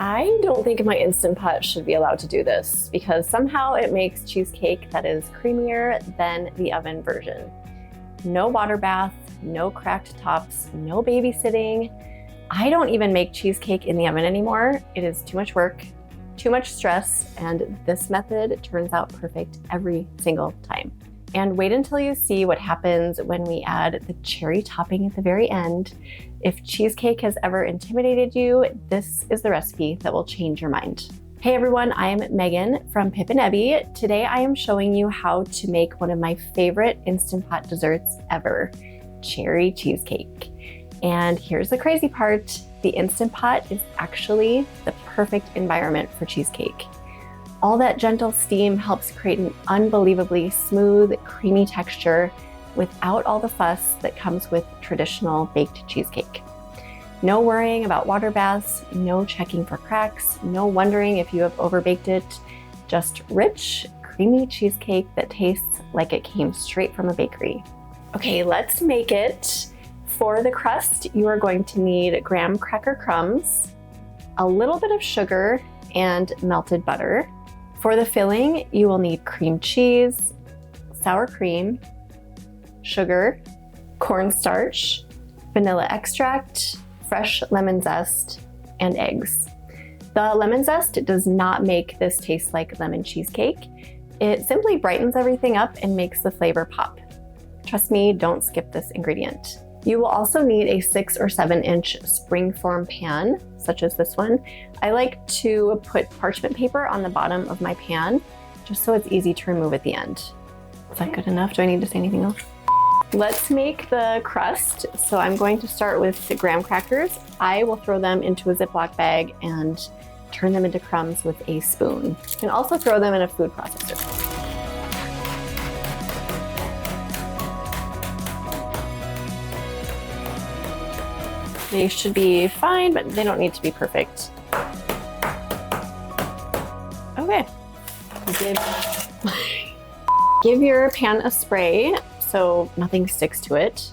I don't think my Instant Pot should be allowed to do this because somehow it makes cheesecake that is creamier than the oven version. No water bath, no cracked tops, no babysitting. I don't even make cheesecake in the oven anymore. It is too much work, too much stress, and this method turns out perfect every single time. And wait until you see what happens when we add the cherry topping at the very end. If cheesecake has ever intimidated you, this is the recipe that will change your mind. Hey everyone, I'm Megan from Pip and Ebby. Today I am showing you how to make one of my favorite Instant Pot desserts ever, cherry cheesecake. And here's the crazy part, the Instant Pot is actually the perfect environment for cheesecake. All that gentle steam helps create an unbelievably smooth, creamy texture without all the fuss that comes with traditional baked cheesecake. No worrying about water baths, no checking for cracks, no wondering if you have overbaked it, just rich, creamy cheesecake that tastes like it came straight from a bakery. Okay, let's make it. For the crust, you are going to need graham cracker crumbs, a little bit of sugar, and melted butter. For the filling, you will need cream cheese, sour cream, sugar, cornstarch, vanilla extract, fresh lemon zest, and eggs. The lemon zest does not make this taste like lemon cheesecake. It simply brightens everything up and makes the flavor pop. Trust me, don't skip this ingredient. You will also need a 6 or 7 inch springform pan, such as this one. I like to put parchment paper on the bottom of my pan, just so it's easy to remove at the end. Is that good enough? Do I need to say anything else? Let's make the crust. So I'm going to start with the graham crackers. I will throw them into a Ziploc bag and turn them into crumbs with a spoon. You can also throw them in a food processor. They should be fine, but they don't need to be perfect. Okay. Give your pan a spray so nothing sticks to it.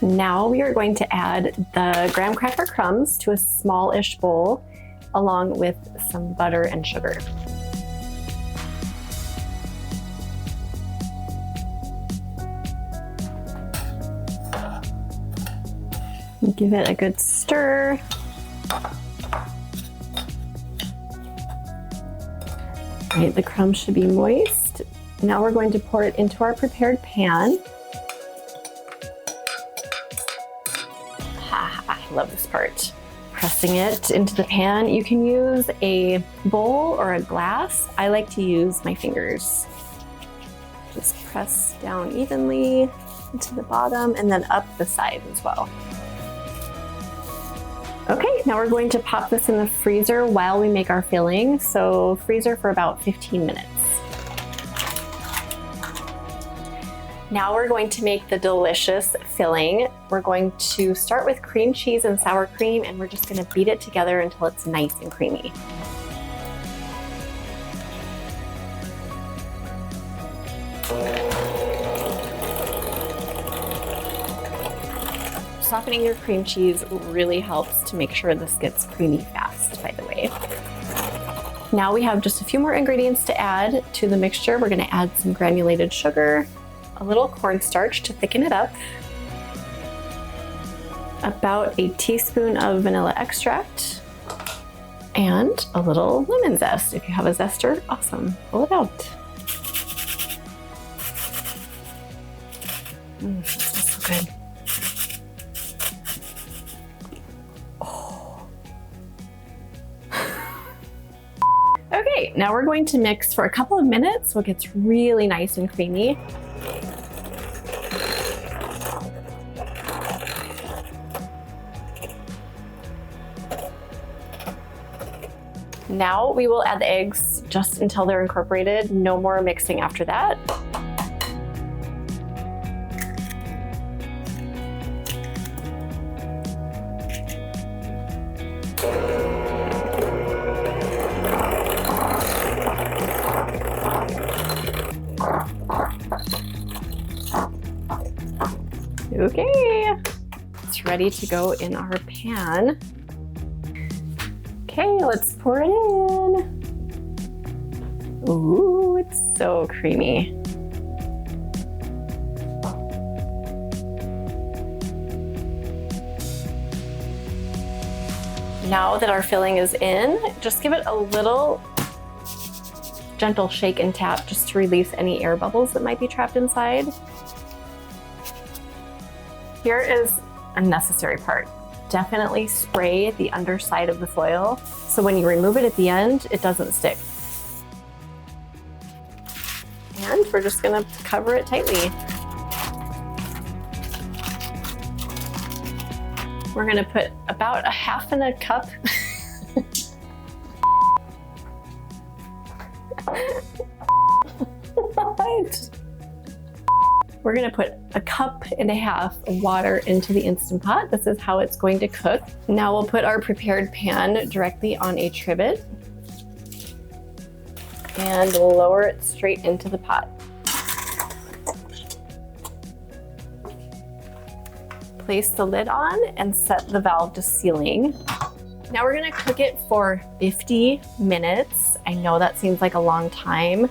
Now we are going to add the graham cracker crumbs to a smallish bowl along with some butter and sugar. Give it a good stir. Right, the crumbs should be moist. Now we're going to pour it into our prepared pan. I love this part. Pressing it into the pan. You can use a bowl or a glass. I like to use my fingers. Just press down evenly into the bottom and then up the sides as well. Okay, now we're going to pop this in the freezer while we make our filling. So freezer for about 15 minutes. Now we're going to make the delicious filling. We're going to start with cream cheese and sour cream, and we're just gonna beat it together until it's nice and creamy. Softening your cream cheese really helps to make sure this gets creamy fast, by the way. Now we have just a few more ingredients to add to the mixture. We're gonna add some granulated sugar, a little cornstarch to thicken it up, about a teaspoon of vanilla extract, and a little lemon zest. If you have a zester, awesome, pull it out. This smells so good. Okay, now we're going to mix for a couple of minutes so it gets really nice and creamy. Now we will add the eggs just until they're incorporated. No more mixing after that. Okay, It's ready to go in our pan. Okay, let's pour it in. Ooh, it's so creamy. Now that our filling is in, just give it a little gentle shake and tap just to release any air bubbles that might be trapped inside. Here is a necessary part. Definitely spray the underside of the foil so when you remove it at the end, it doesn't stick. And we're just gonna cover it tightly. We're gonna put about a half in a cup. What? We're gonna put a cup and a half of water into the Instant Pot. This is how it's going to cook. Now we'll put our prepared pan directly on a trivet and lower it straight into the pot. Place the lid on and set the valve to sealing. Now we're gonna cook it for 50 minutes. I know that seems like a long time,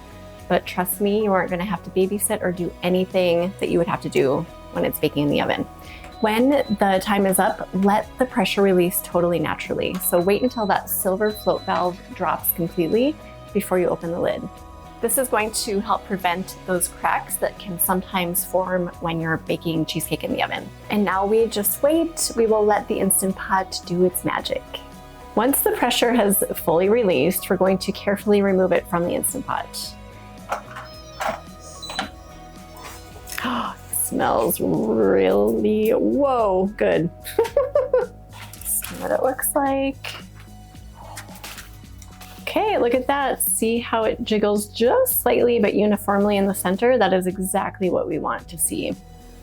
but trust me, you aren't gonna have to babysit or do anything that you would have to do when it's baking in the oven. When the time is up, let the pressure release totally naturally. So wait until that silver float valve drops completely before you open the lid. This is going to help prevent those cracks that can sometimes form when you're baking cheesecake in the oven. And now we just wait. We will let the Instant Pot do its magic. Once the pressure has fully released, we're going to carefully remove it from the Instant Pot. Oh, it smells really, whoa, good. See what it looks like. Okay, look at that. See how it jiggles just slightly but uniformly in the center? That is exactly what we want to see.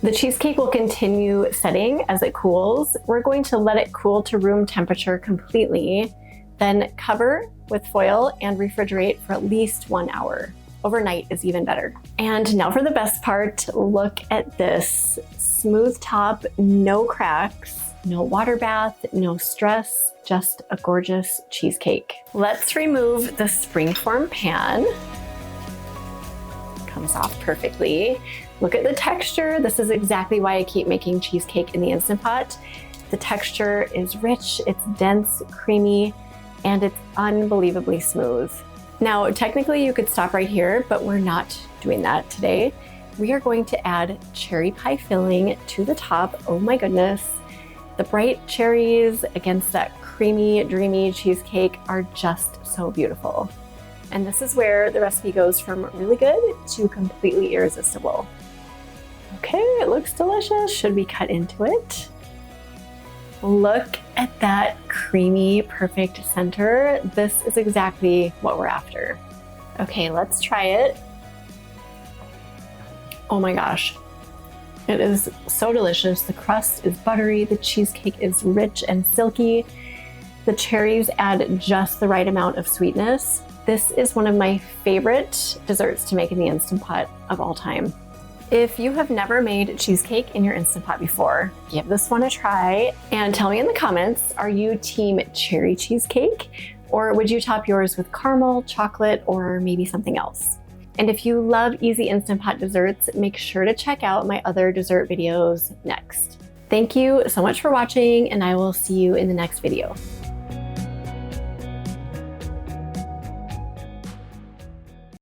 The cheesecake will continue setting as it cools. We're going to let it cool to room temperature completely, then cover with foil and refrigerate for at least 1 hour. Overnight is even better. And now for the best part, look at this. Smooth top, no cracks, no water bath, no stress, just a gorgeous cheesecake. Let's remove the springform pan. Comes off perfectly. Look at the texture. This is exactly why I keep making cheesecake in the Instant Pot. The texture is rich, it's dense, creamy, and it's unbelievably smooth. Now, technically you could stop right here, but we're not doing that today. We are going to add cherry pie filling to the top. Oh my goodness. The bright cherries against that creamy, dreamy cheesecake are just so beautiful. And this is where the recipe goes from really good to completely irresistible. Okay, it looks delicious. Should we cut into it? Look at that creamy, perfect center. This is exactly what we're after. Okay, let's try it. Oh my gosh. It is so delicious. The crust is buttery, the cheesecake is rich and silky. The cherries add just the right amount of sweetness. This is one of my favorite desserts to make in the Instant Pot of all time. If you have never made cheesecake in your Instant Pot before, give this one a try and tell me in the comments, are you team cherry cheesecake or would you top yours with caramel, chocolate, or maybe something else? And if you love easy Instant Pot desserts, make sure to check out my other dessert videos next. Thank you so much for watching, and I will see you in the next video.